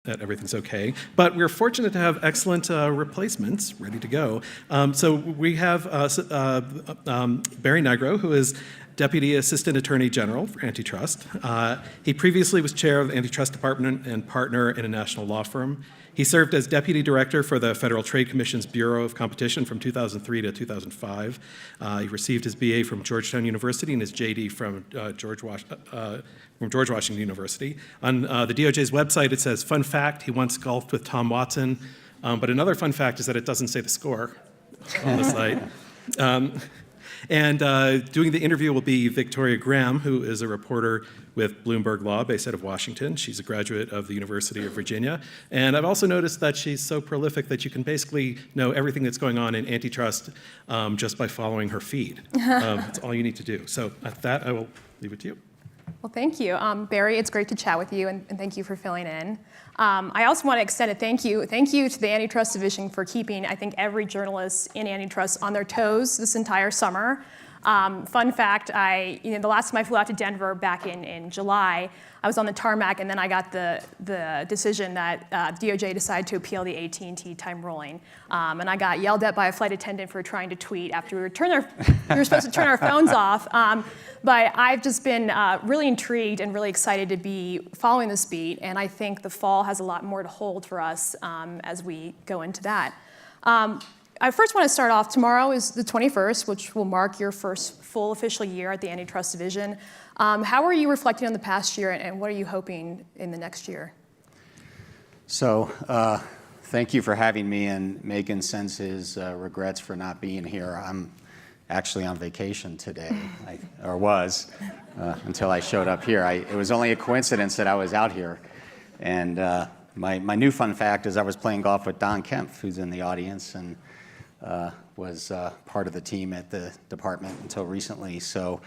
that everything's okay. But we're fortunate to have excellent replacements ready to go. So we have Barry Nigro, who is Deputy Assistant Attorney General for Antitrust. He previously was chair of the Antitrust Department and partner in a national law firm. He served as Deputy Director for the Federal Trade Commission's Bureau of Competition from 2003 to 2005. He received his BA from Georgetown University and his JD from George Washington University. On the DOJ's website, it says, fun fact, he once golfed with Tom Watson. But another fun fact is that it doesn't say the score on the site. And doing the interview will be Victoria Graham, who is a reporter with Bloomberg Law based out of Washington. She's a graduate of the University of Virginia. And I've also noticed that she's so prolific that you can basically know everything that's going on in antitrust just by following her feed. That's all you need to do. So at that, I will leave it to you. Well, thank you. Barry, it's great to chat with you, and thank you for filling in. I also want to extend a thank you to the Antitrust Division for keeping, I think, every journalist in antitrust on their toes this entire summer. Fun fact, the last time I flew out to Denver back in July, I was on the tarmac, and then I got the decision that DOJ decided to appeal the AT&T time ruling. And I got yelled at by a flight attendant for trying to tweet after we were supposed to turn our phones off. But I've just been really intrigued and really excited to be following this beat, and I think the fall has a lot more to hold for us as we go into that. I first want to start off, tomorrow is the 21st, which will mark your first full official year at the Antitrust Division. How are you reflecting on the past year, and what are you hoping in the next year? So thank you for having me, and Megan sends his regrets for not being here. I'm actually on vacation today, or was, until I showed up here. It was only a coincidence that I was out here. And my new fun fact is I was playing golf with Don Kempf, who's in the audience, and was part of the team at the department until recently. So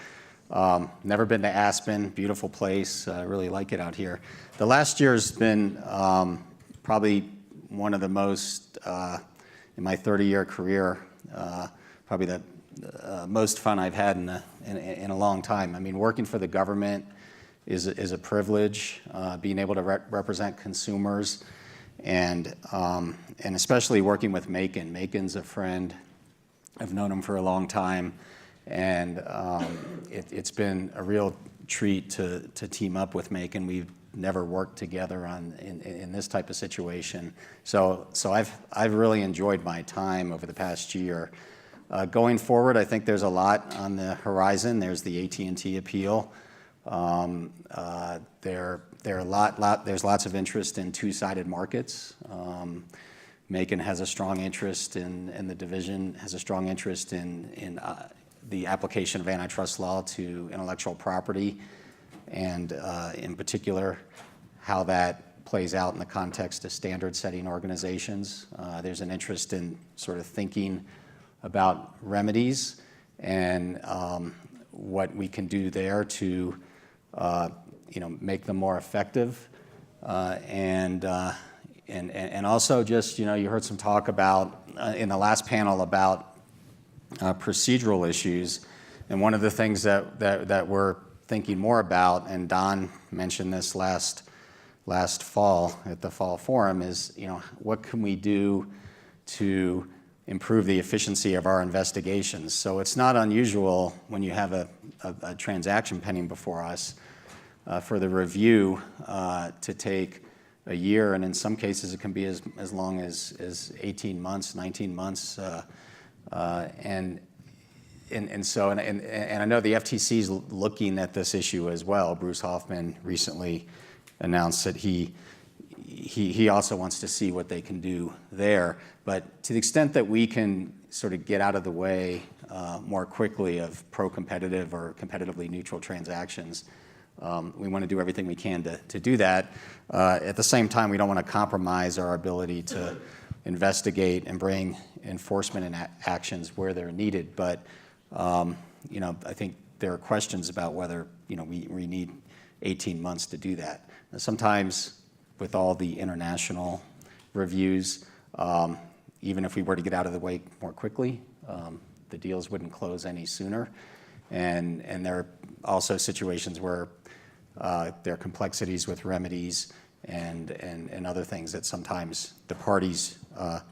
never been to Aspen, beautiful place. I really like it out here. The last year's been probably one of the most, in my 30-year career, probably the most fun I've had in a long time. I mean, working for the government is a privilege. Being able to represent consumers, and especially working with Macon. Macon's a friend. I've known him for a long time, and it's been a real treat to team up with Macon. We've never worked together in this type of situation, so I've really enjoyed my time over the past year. Going forward, I think there's a lot on the horizon. There's the AT&T appeal. There's lots of interest in two-sided markets. Macon has a strong interest in the division, has a strong interest in the application of antitrust law to intellectual property, and in particular, how that plays out in the context of standard-setting organizations. There's an interest in sort of thinking about remedies and what we can do there to make them more effective, and also just you heard some talk about in the last panel about procedural issues, and one of the things that we're thinking more about, and Don mentioned this last fall at the fall forum, is what can we do to improve the efficiency of our investigations. So it's not unusual when you have a transaction pending before us for the review to take a year, and in some cases it can be as long as 18 months, 19 months, and so I know the FTC is looking at this issue as well. Bruce Hoffman recently announced that he also wants to see what they can do there. But to the extent that we can sort of get out of the way more quickly of pro-competitive or competitively neutral transactions, we want to do everything we can to do that. At the same time, we don't want to compromise our ability to investigate and bring enforcement and actions where they're needed. But I think there are questions about whether we need 18 months to do that. Now, sometimes with all the international reviews, even if we were to get out of the way more quickly, the deals wouldn't close any sooner. And there are also situations where there are complexities with remedies and other things that sometimes the parties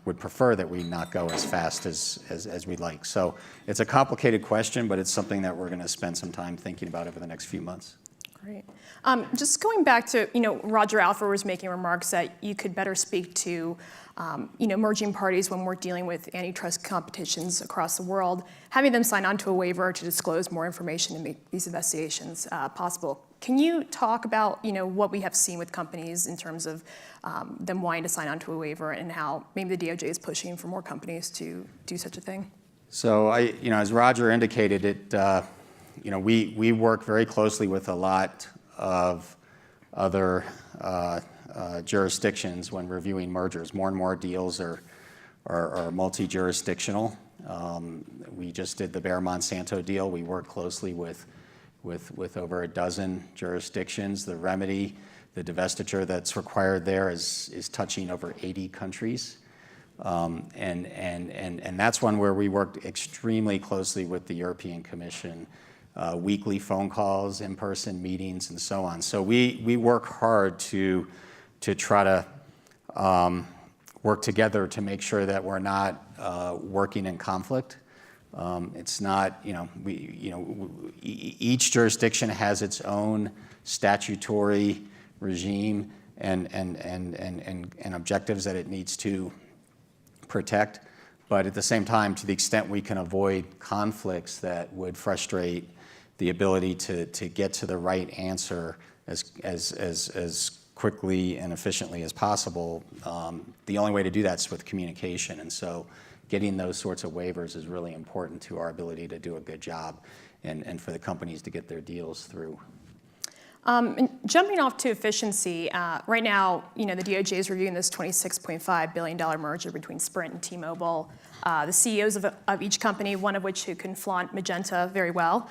would prefer that we not go as fast as we'd like. So it's a complicated question, but it's something that we're going to spend some time thinking about over the next few months. Great. Just going back to, Roger Alford was making remarks that you could better speak to, merging parties when we're dealing with antitrust competitions across the world, having them sign on to a waiver to disclose more information and make these investigations possible. Can you talk about, what we have seen with companies in terms of them wanting to sign on to a waiver and how maybe the DOJ is pushing for more companies to do such a thing? So as Roger indicated, we work very closely with a lot of other jurisdictions when reviewing mergers. More and more deals are multi-jurisdictional. We just did the Bayer-Monsanto deal. We work closely with over a dozen jurisdictions. The remedy, the divestiture that's required there is touching over 80 countries. And that's one where we worked extremely closely with the European Commission, weekly phone calls, in-person meetings, and so on. So we work hard to try to work together to make sure that we're not working in conflict. It's not, each jurisdiction has its own statutory regime and objectives that it needs to protect. But at the same time, to the extent we can avoid conflicts that would frustrate the ability to get to the right answer as quickly and efficiently as possible, the only way to do that is with communication. And so getting those sorts of waivers is really important to our ability to do a good job and for the companies to get their deals through. And jumping off to efficiency, right now, the DOJ is reviewing this $26.5 billion merger between Sprint and T-Mobile. The CEOs of each company, one of which who can flaunt Magenta very well,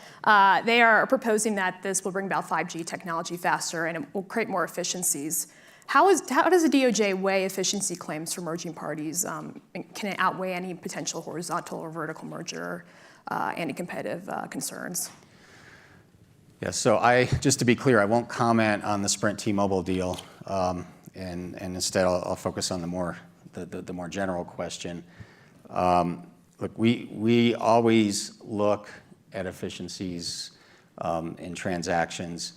they are proposing that this will bring about 5G technology faster and it will create more efficiencies. How does the DOJ weigh efficiency claims for merging parties? Can it outweigh any potential horizontal or vertical merger anti-competitive concerns? Yeah, so just to be clear, I won't comment on the Sprint T-Mobile deal, and instead I'll focus on the more general question. Look, we always look at efficiencies in transactions.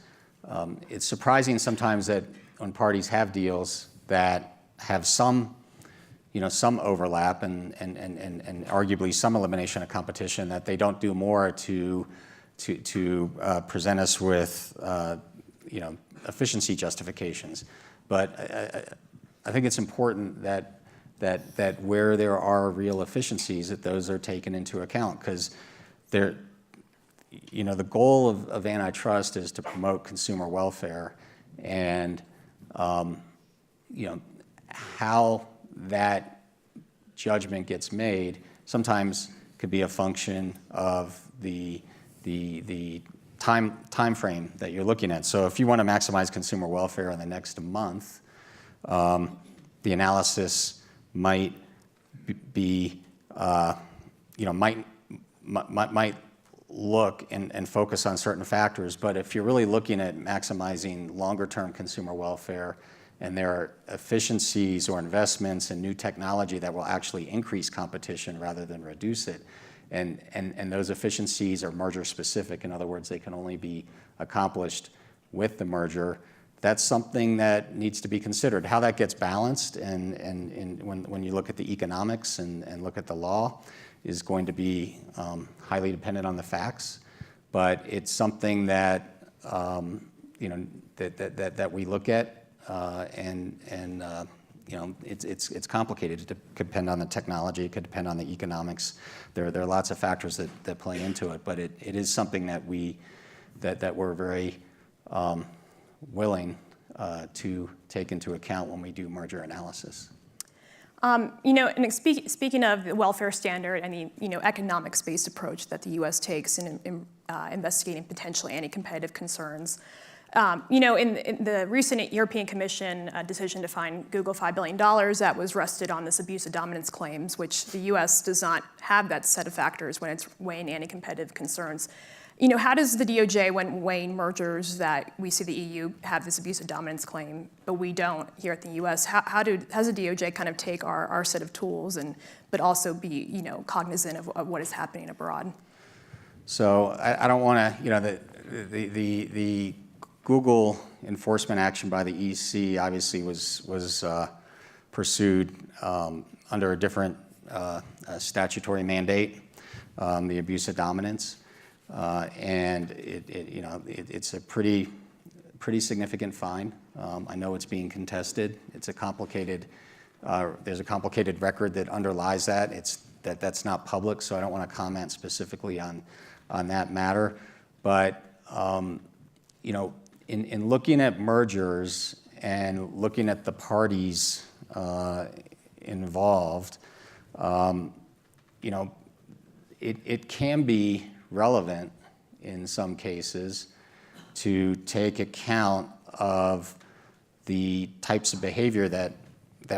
It's surprising sometimes that when parties have deals that have some overlap and arguably some elimination of competition, that they don't do more to present us with efficiency justifications. But I think it's important that where there are real efficiencies, that those are taken into account, because the goal of antitrust is to promote consumer welfare, and how that judgment gets made sometimes could be a function of the time frame that you're looking at. So if you want to maximize consumer welfare in the next month, the analysis might look and focus on certain factors. But if you're really looking at maximizing longer-term consumer welfare, and there are efficiencies or investments in new technology that will actually increase competition rather than reduce it, and those efficiencies are merger specific, in other words, they can only be accomplished with the merger, that's something that needs to be considered. How that gets balanced and when you look at the economics and look at the law is going to be highly dependent on the facts, but it's something that that we look at, it's complicated. It could depend on the technology. It could depend on the economics. There are lots of factors that play into it, but it is something that we're very willing to take into account when we do merger analysis. And speaking of the welfare standard and the economics-based approach that the U.S. takes in investigating potential anti-competitive concerns, in the recent European Commission decision to fine Google $5 billion, that was rested on this abuse of dominance claims, which the U.S. does not have that set of factors when it's weighing anti-competitive concerns. how does the DOJ, when weighing mergers that we see the EU have this abuse of dominance claim, but we don't here at the US, how does the DOJ kind of take our set of tools but also be, cognizant of what is happening abroad? So I don't want to, the Google enforcement action by the EC obviously was pursued under a different statutory mandate, the abuse of dominance, and it's a pretty significant fine. I know it's being contested. It's a complicated. There's a complicated record that underlies that. That's not public, so I don't want to comment specifically on that matter. But in looking at mergers and looking at the parties involved, it can be relevant in some cases to take account of the types of behavior that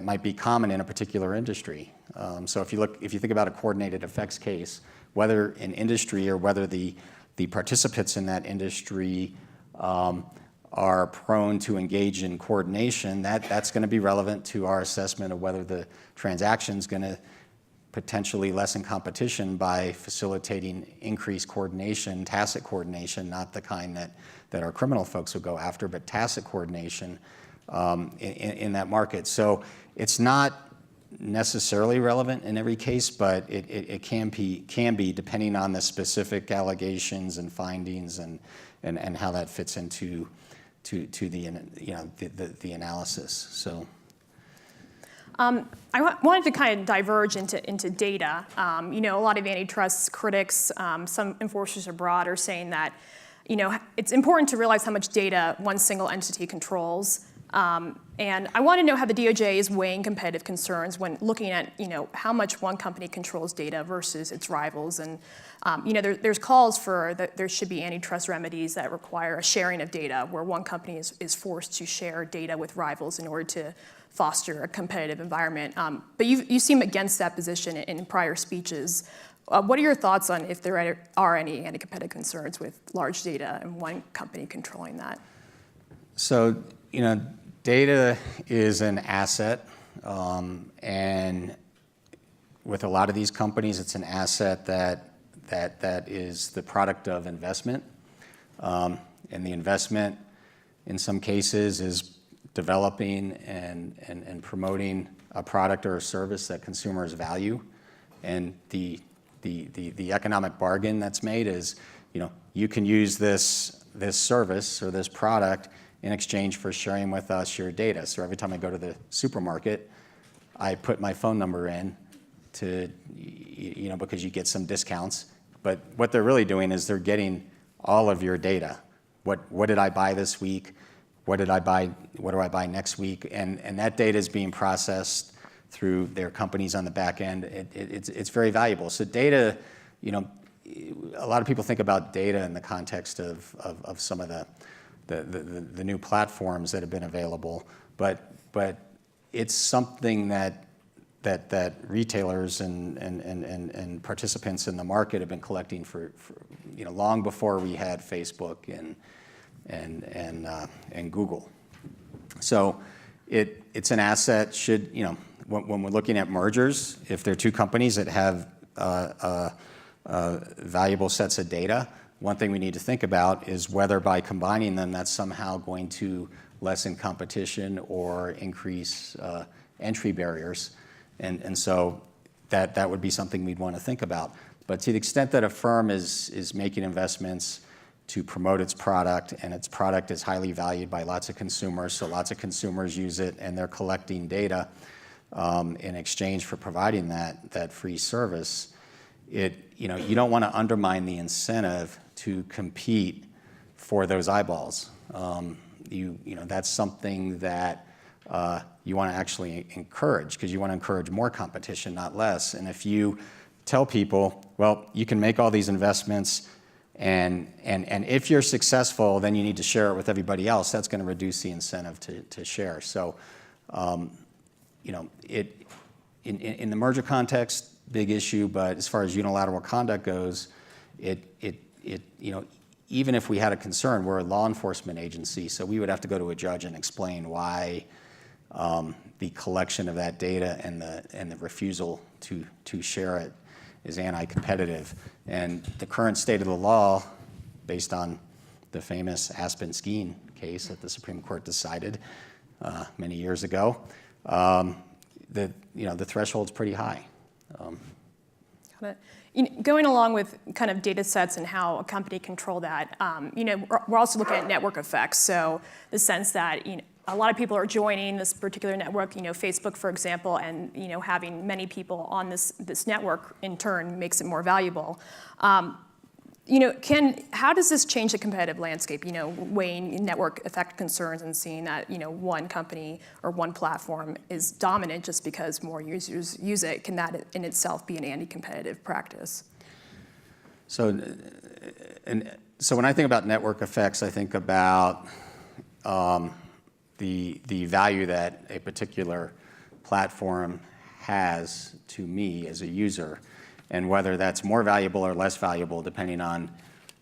might be common in a particular industry. So if you think about a coordinated effects case, whether an industry or whether the participants in that industry are prone to engage in coordination, that's going to be relevant to our assessment of whether the transaction is going to potentially lessen competition by facilitating increased coordination, tacit coordination, not the kind that our criminal folks would go after, but tacit coordination in that market. So it's not necessarily relevant in every case, but it can be depending on the specific allegations and findings and how that fits into the analysis. So. I wanted to kind of diverge into data. A lot of antitrust critics, some enforcers abroad are saying that, it's important to realize how much data one single entity controls. And I want to know how the DOJ is weighing competitive concerns when looking at, how much one company controls data versus its rivals. And, there's calls for that there should be antitrust remedies that require a sharing of data where one company is forced to share data with rivals in order to foster a competitive environment. But you seem against that position in prior speeches. What are your thoughts on if there are any anti-competitive concerns with large data and one company controlling that? So, data is an asset, and with a lot of these companies, it's an asset that is the product of investment, and the investment, in some cases, is developing and promoting a product or a service that consumers value, and the economic bargain that's made is, you can use this service or this product in exchange for sharing with us your data. So every time I go to the supermarket, I put my phone number in to, because you get some discounts. But what they're really doing is they're getting all of your data. What did I buy this week? What do I buy next week? And that data is being processed through their companies on the back end. It's very valuable. So data, a lot of people think about data in the context of some of the new platforms that have been available, but it's something that retailers and participants in the market have been collecting for long before we had Facebook and Google. So it's an asset. When we're looking at mergers, if there are two companies that have valuable sets of data, one thing we need to think about is whether by combining them that's somehow going to lessen competition or increase entry barriers. And so that would be something we'd want to think about. But to the extent that a firm is making investments to promote its product, and its product is highly valued by lots of consumers, so lots of consumers use it, and they're collecting data in exchange for providing that free service, you don't want to undermine the incentive to compete for those eyeballs. That's something that you want to actually encourage, because you want to encourage more competition, not less. And if you tell people, well, you can make all these investments, and if you're successful, then you need to share it with everybody else, that's going to reduce the incentive to share. So, in the merger context, big issue, but as far as unilateral conduct goes, even if we had a concern, we're a law enforcement agency, so we would have to go to a judge and explain why the collection of that data and the refusal to share it is anti-competitive. And the current state of the law, based on the famous Aspen-Skeen case that the Supreme Court decided many years ago, the threshold's pretty high. Got it. Going along with kind of data sets and how a company control that, we're also looking at network effects. So the sense that a lot of people are joining this particular network, Facebook, for example, and having many people on this network in turn makes it more valuable. How does this change the competitive landscape? Weighing network effect concerns and seeing that one company or one platform is dominant just because more users use it. Can that in itself be an anti-competitive practice? So when I think about network effects, I think about the value that a particular platform has to me as a user, and whether that's more valuable or less valuable depending on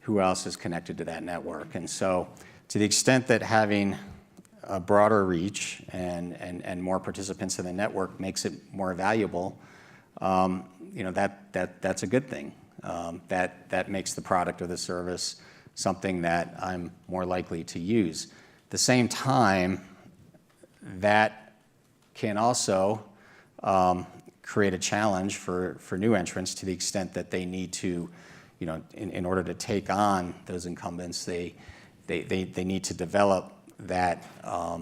who else is connected to that network. And so to the extent that having a broader reach and more participants in the network makes it more valuable, that's a good thing. That makes the product or the service something that I'm more likely to use. At the same time, that can also create a challenge for new entrants to the extent that they need to, in order to take on those incumbents, they need to develop that, a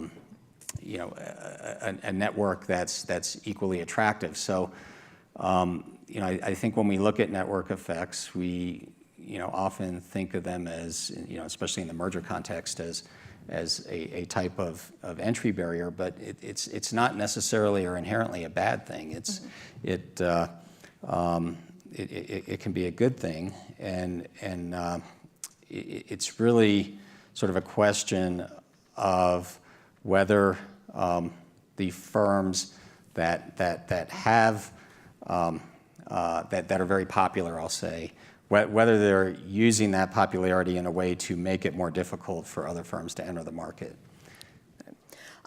network that's equally attractive. So, I think when we look at network effects, we, often think of them as, especially in the merger context, as a type of entry barrier, but it's not necessarily or inherently a bad thing. It can be a good thing, and it's really sort of a question of whether the firms that have that are very popular, I'll say, whether they're using that popularity in a way to make it more difficult for other firms to enter the market.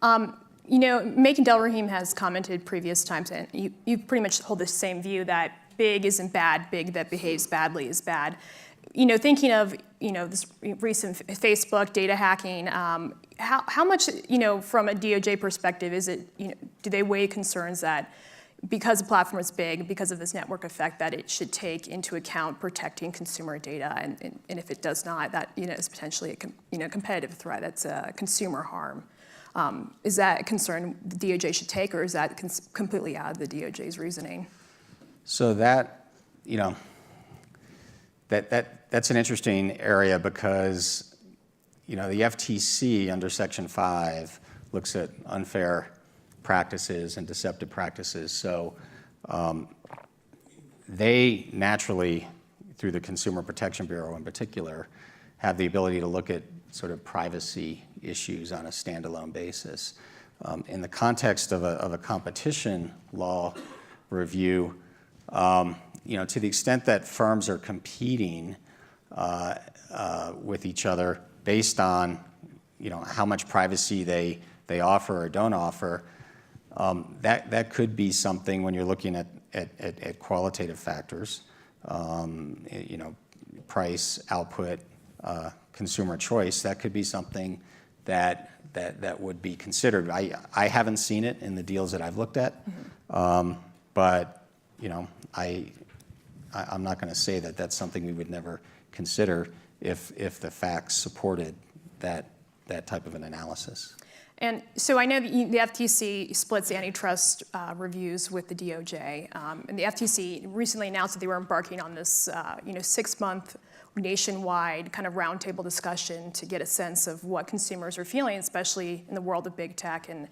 Macon Delrahim has commented previous times, and you pretty much hold the same view that big isn't bad, big that behaves badly is bad. Thinking of this recent Facebook data hacking, how much from a DOJ perspective is it do they weigh concerns that because the platform is big, because of this network effect, that it should take into account protecting consumer data, and if it does not, that is potentially a competitive threat. That's a consumer harm. Is that a concern the DOJ should take, or is that completely out of the DOJ's reasoning? So that's an interesting area because the FTC under Section 5 looks at unfair practices and deceptive practices. So they naturally, through the Consumer Protection Bureau in particular, have the ability to look at sort of privacy issues on a standalone basis. In the context of a competition law review, to the extent that firms are competing with each other based on how much privacy they offer or don't offer, that could be something when you're looking at qualitative factors, price, output, consumer choice. That could be something that would be considered. I haven't seen it in the deals that I've looked at, but I'm not going to say that that's something we would never consider if the facts supported that type of an analysis. And so I know that the FTC splits antitrust reviews with the DOJ, and the FTC recently announced that they were embarking on this 6-month nationwide kind of roundtable discussion to get a sense of what consumers are feeling, especially in the world of big tech and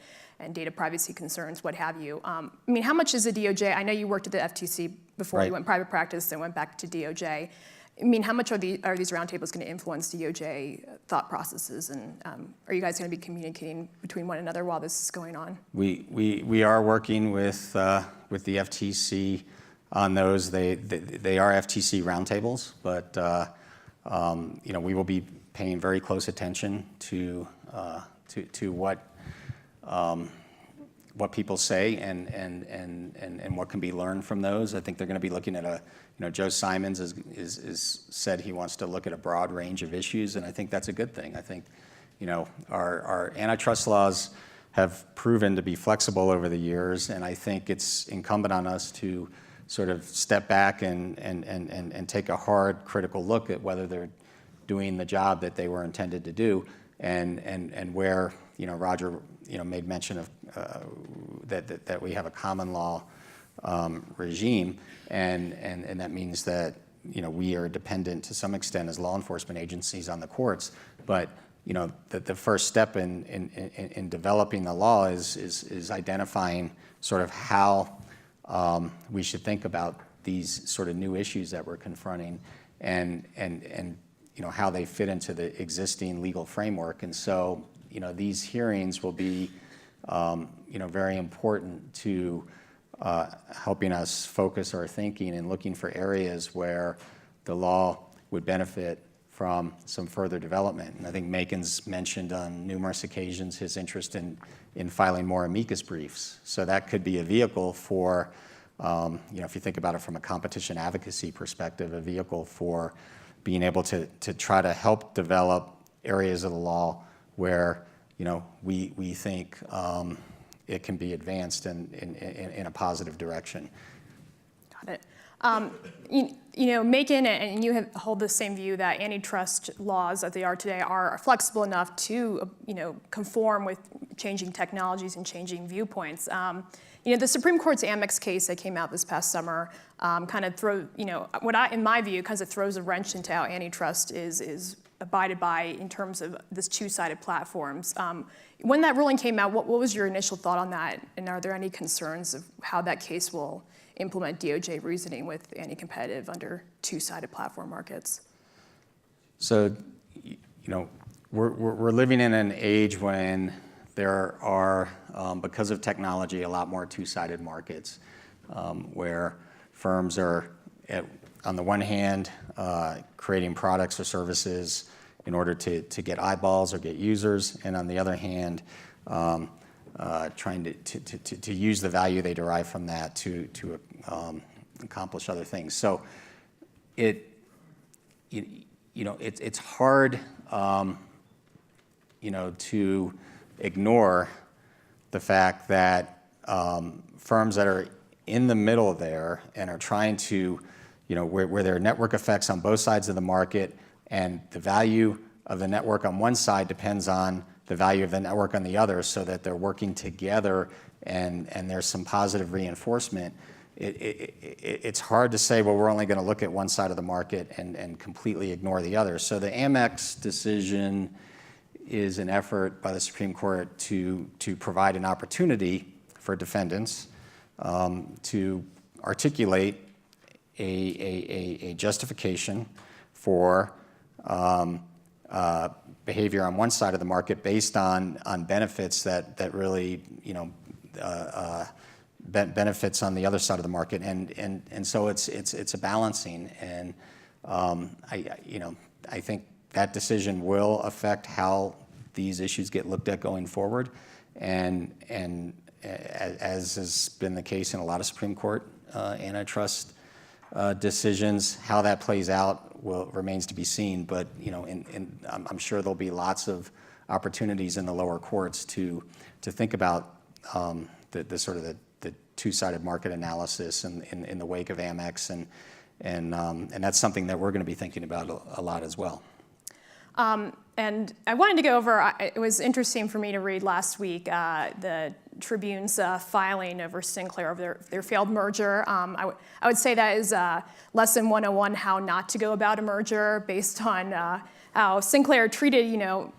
data privacy concerns, what have you. How much is the DOJ? I know you worked at the FTC before. Right. You went private practice, then went back to DOJ. How much are these roundtables going to influence DOJ thought processes, and are you guys going to be communicating between one another while this is going on? We are working with the FTC on those. They are FTC roundtables, but we will be paying very close attention to what people say and what can be learned from those. I think they're going to be looking at Joe Simons is said he wants to look at a broad range of issues, and I think that's a good thing. I think, our antitrust laws have proven to be flexible over the years, and I think it's incumbent on us to sort of step back and take a hard, critical look at whether they're doing the job that they were intended to do, and where, Roger, made mention of that we have a common law regime, and that means that we are dependent to some extent as law enforcement agencies on the courts, but the first step in developing the law is identifying sort of how we should think about these sort of new issues that we're confronting, and how they fit into the existing legal framework. And so these hearings will be very important to helping us focus our thinking and looking for areas where the law would benefit from some further development. And I think Macon's mentioned on numerous occasions his interest in filing more amicus briefs. So that could be a vehicle for, if you think about it from a competition advocacy perspective, a vehicle for being able to try to help develop areas of the law where we think it can be advanced in a positive direction. Got it. Macon and you hold the same view that antitrust laws as they are today are flexible enough to, conform with changing technologies and changing viewpoints. The Supreme Court's Amex case that came out this past summer kind of in my view, kind of throws a wrench into how antitrust is abided by in terms of this two-sided platforms. When that ruling came out, what was your initial thought on that? And are there any concerns of how that case will implement DOJ reasoning with anti-competitive under two-sided platform markets? So, we're living in an age when there are, because of technology, a lot more two-sided markets where firms are, on the one hand, creating products or services in order to get eyeballs or get users, and on the other hand, trying to use the value they derive from that to accomplish other things. So it's hard to ignore the fact that firms that are in the middle there and are trying to, where there are network effects on both sides of the market, and the value of the network on one side depends on the value of the network on the other, so that they're working together and there's some positive reinforcement. It's hard to say, well, we're only going to look at one side of the market and completely ignore the other. So the Amex decision is an effort by the Supreme Court to provide an opportunity for defendants to articulate a justification for behavior on one side of the market based on benefits that really benefits on the other side of the market, and so it's a balancing, and I think that decision will affect how these issues get looked at going forward, and as has been the case in a lot of Supreme Court antitrust decisions, how that plays out remains to be seen. But I'm sure there'll be lots of opportunities in the lower courts to think about the sort of the two-sided market analysis in the wake of Amex, and that's something that we're going to be thinking about a lot as well. And I wanted to go over, it was interesting for me to read last week the Tribunes filing over Sinclair, over their failed merger. I would say that is lesson 101, how not to go about a merger, based on how Sinclair treated,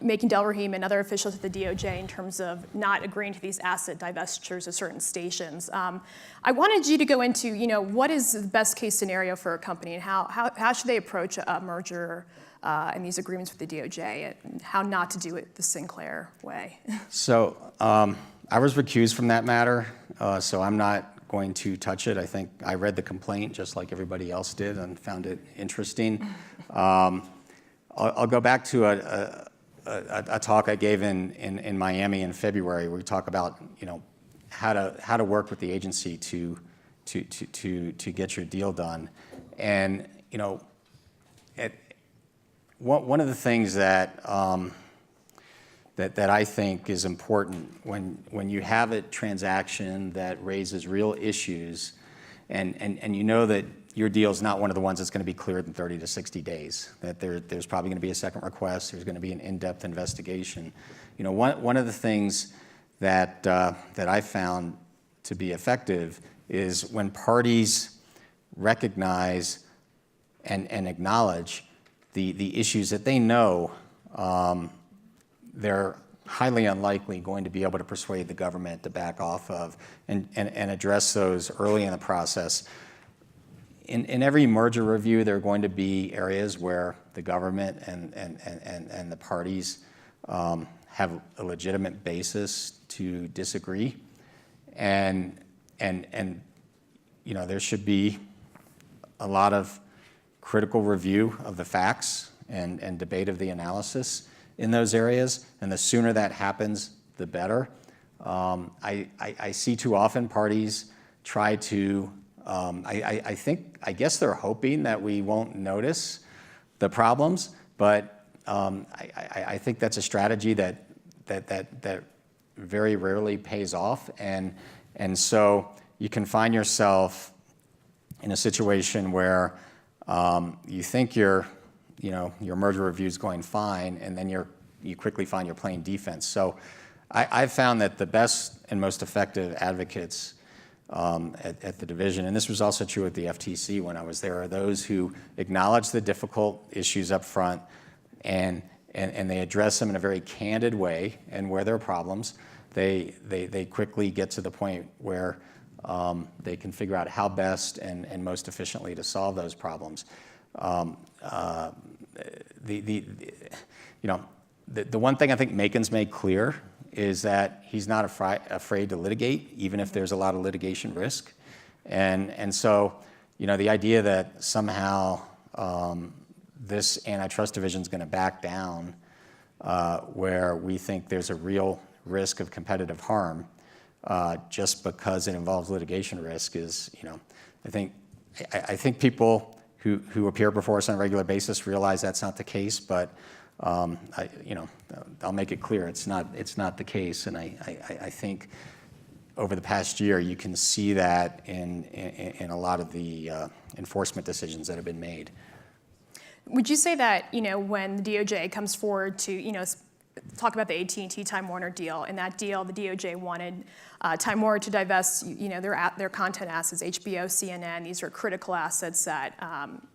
Macon Delrahim and other officials at the DOJ in terms of not agreeing to these asset divestitures of certain stations. I wanted you to go into, what is the best case scenario for a company, and how should they approach a merger and these agreements with the DOJ, and how not to do it the Sinclair way? So I was recused from that matter, so I'm not going to touch it. I think I read the complaint just like everybody else did and found it interesting. I'll go back to a talk I gave in Miami in February, where we talk about how to work with the agency to get your deal done. And one of the things that I think is important when you have a transaction that raises real issues, and you know that your deal is not one of the ones that's going to be cleared in 30 to 60 days, that there's probably going to be a second request, there's going to be an in-depth investigation. One of the things that I found to be effective is when parties recognize and acknowledge the issues that they know they're highly unlikely going to be able to persuade the government to back off of, and address those early in the process. In every merger review, there are going to be areas where the government and the parties have a legitimate basis to disagree, and there should be a lot of critical review of the facts and debate of the analysis in those areas, and the sooner that happens, the better. I see too often parties try to, I guess they're hoping that we won't notice the problems, but I think that's a strategy that very rarely pays off, and so you can find yourself in a situation where you think your merger review is going fine, and then you quickly find you're playing defense. So I've found that the best and most effective advocates at the division, and this was also true at the FTC when I was there, are those who acknowledge the difficult issues up front, and they address them in a very candid way, and where there are problems, they quickly get to the point where they can figure out how best and most efficiently to solve those problems. The one thing I think Macon's made clear is that he's not afraid to litigate, even if there's a lot of litigation risk. And so, the idea that somehow this antitrust division is going to back down where we think there's a real risk of competitive harm just because it involves litigation risk is, I think people who appear before us on a regular basis realize that's not the case, but I'll make it clear it's not the case, and I think over the past year you can see that in a lot of the enforcement decisions that have been made. Would you say that when the DOJ comes forward to talk about the AT&T Time Warner deal, in that deal the DOJ wanted Time Warner to divest their content assets, HBO, CNN. These are critical assets that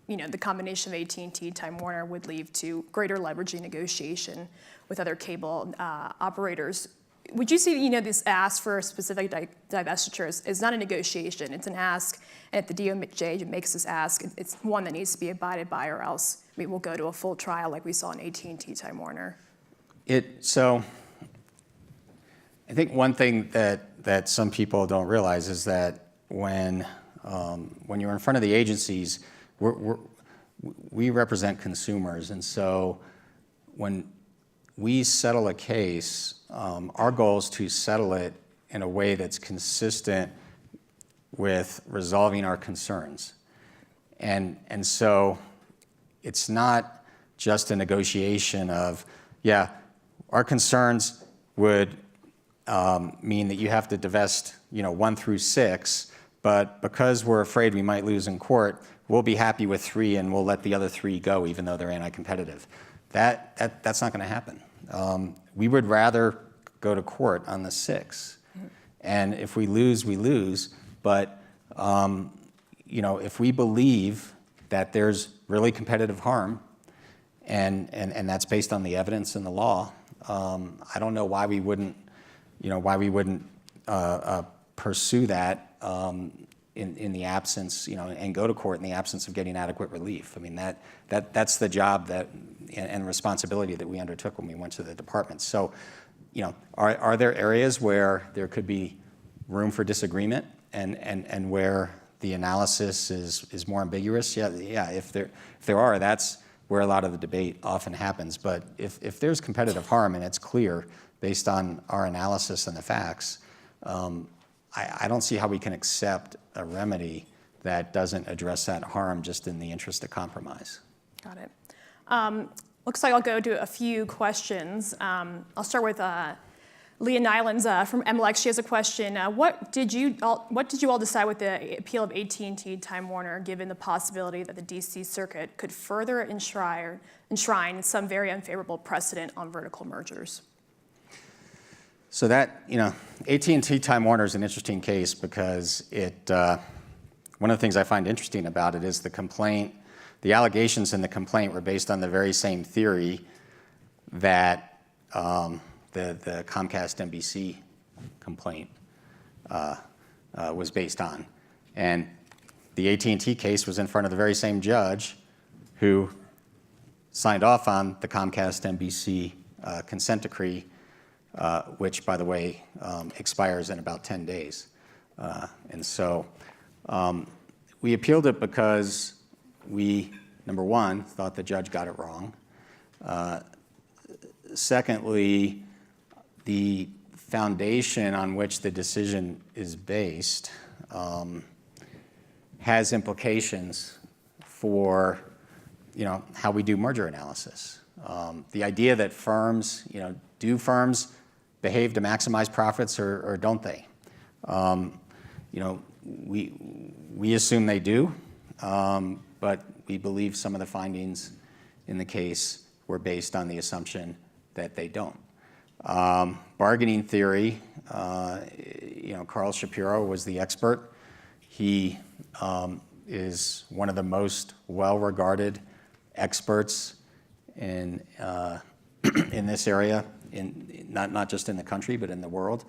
the combination of AT&T Time Warner would lead to greater leveraging negotiation with other cable operators. Would you say this ask for specific divestitures is not a negotiation, it's an ask, and if the DOJ makes this ask, it's one that needs to be abided by, or else we will go to a full trial like we saw in AT&T Time Warner? So I think one thing that some people don't realize is that when you're in front of the agencies, we represent consumers, and so when we settle a case, our goal is to settle it in a way that's consistent with resolving our concerns. And so it's not just a negotiation of, our concerns would mean that you have to divest 1 through 6, but because we're afraid we might lose in court, we'll be happy with 3 and we'll let the other 3 go even though they're anti-competitive. That's not going to happen. We would rather go to court on the 6. And if we lose, we lose. But if we believe that there's really competitive harm, and that's based on the evidence and the law, I don't know why we wouldn't pursue that in the absence, and go to court in the absence of getting adequate relief. I mean, that's the job and responsibility that we undertook when we went to the department. So, are there areas where there could be room for disagreement and where the analysis is more ambiguous? Yeah. If there are, that's where a lot of the debate often happens. But if there's competitive harm and it's clear based on our analysis and the facts, I don't see how we can accept a remedy that doesn't address that harm just in the interest of compromise. Got it. Looks like I'll go to a few questions. I'll start with Leah Nylands from MLX. She has a question. What did you all decide with the appeal of AT&T Time Warner, given the possibility that the DC Circuit could further enshrine some very unfavorable precedent on vertical mergers? So that, AT&T Time Warner is an interesting case because one of the things I find interesting about it is the allegations in the complaint were based on the very same theory that the Comcast NBC complaint was based on. And the AT&T case was in front of the very same judge who signed off on the Comcast NBC consent decree, which, by the way, expires in about 10 days. And so we appealed it because we, number one, thought the judge got it wrong. Secondly, the foundation on which the decision is based has implications for how we do merger analysis. The idea that firms, do firms behave to maximize profits or don't they? We assume they do, but we believe some of the findings in the case were based on the assumption that they don't. Bargaining theory, Carl Shapiro was the expert. He is one of the most well-regarded experts in this area, not just in the country, but in the world.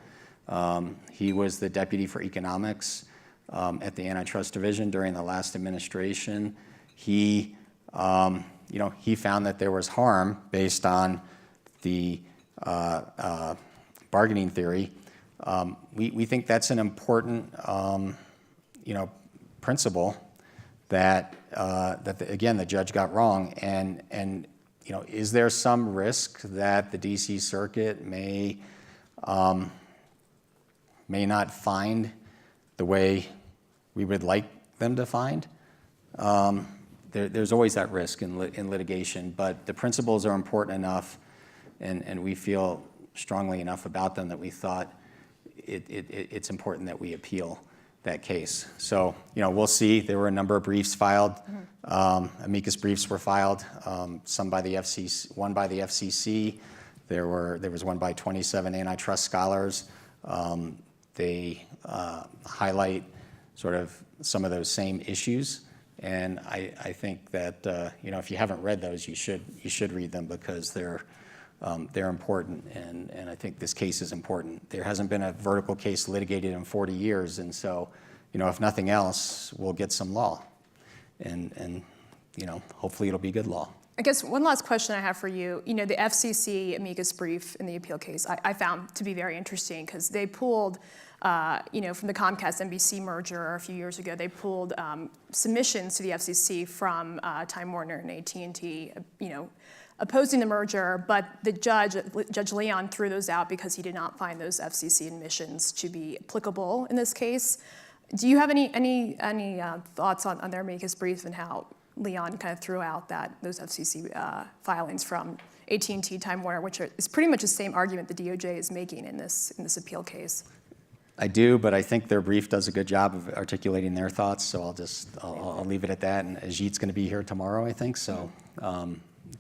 He was the deputy for economics at the Antitrust Division during the last administration. He found that there was harm based on the bargaining theory. We think that's an important, principle that again the judge got wrong. And is there some risk that the DC Circuit may not find the way we would like them to find? There's always that risk in litigation, but the principles are important enough, and we feel strongly enough about them that we thought it's important that we appeal that case. So, we'll see. There were a number of briefs filed. Amicus briefs were filed, some by the FCC, one by the FCC. There was one by 27 antitrust scholars. They highlight sort of some of those same issues. And I think that if you haven't read those, you should read them because they're important, and I think this case is important. There hasn't been a vertical case litigated in 40 years, and so if nothing else, we'll get some law, and hopefully it'll be good law. I guess one last question I have for you. The FCC amicus brief in the appeal case I found to be very interesting because they pulled, from the Comcast-NBC merger a few years ago, they pulled submissions to the FCC from Time Warner and AT&T, opposing the merger, but the Judge Leon threw those out because he did not find those FCC admissions to be applicable in this case. Do you have any thoughts on their amicus brief and how Leon kind of threw out those FCC filings from AT&T Time Warner, which is pretty much the same argument the DOJ is making in this appeal case? I do, but I think their brief does a good job of articulating their thoughts, so I'll leave it at that. And Ajit's going to be here tomorrow, I think, so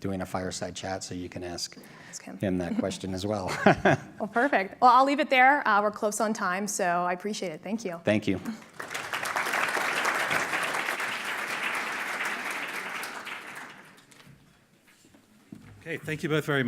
doing a fireside chat, so you can ask him that question as well. Well, perfect. Well, I'll leave it there. We're close on time, so I appreciate it. Thank you. Thank you. Okay, thank you both very much.